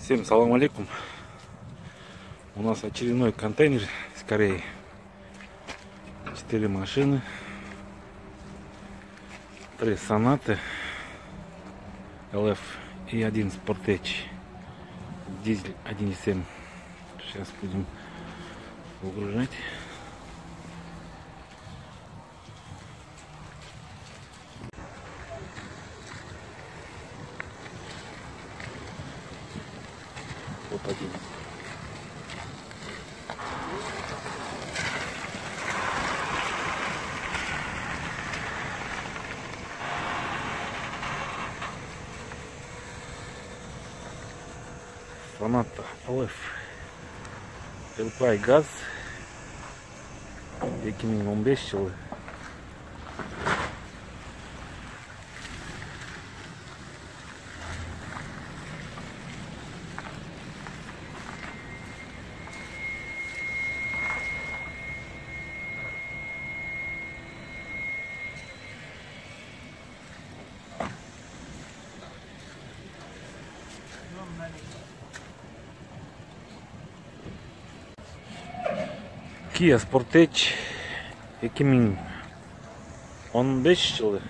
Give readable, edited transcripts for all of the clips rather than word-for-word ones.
Всем салам алейкум. У нас очередной контейнер из Кореи. 4 машины. 3 Sonata LF и 1 Sportage. Дизель 1.7. Сейчас будем выгружать. Вот один. Sonata LF. LPI газ. 2015 жылы. Kia Sportage 2015 жылы.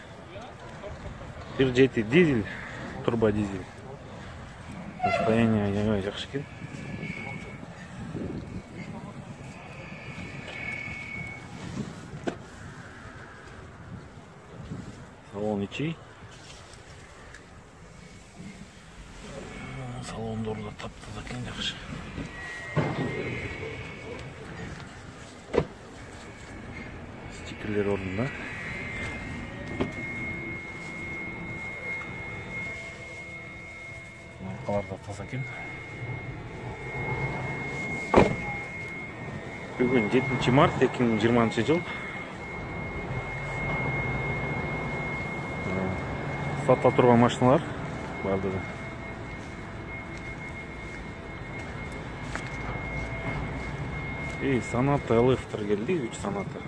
1.7 дизель, турбодизель. Состояние аябай жакшы экен. Салон ичи. Салон дорда таптаза экен, жакшы. Стикерлер орнында. Аркаларда таза экен. Бүгүн 7 март 2020 жыл. Сатыла турган машиналар бардыгы. И Sonata LF келди, 3 Sonata.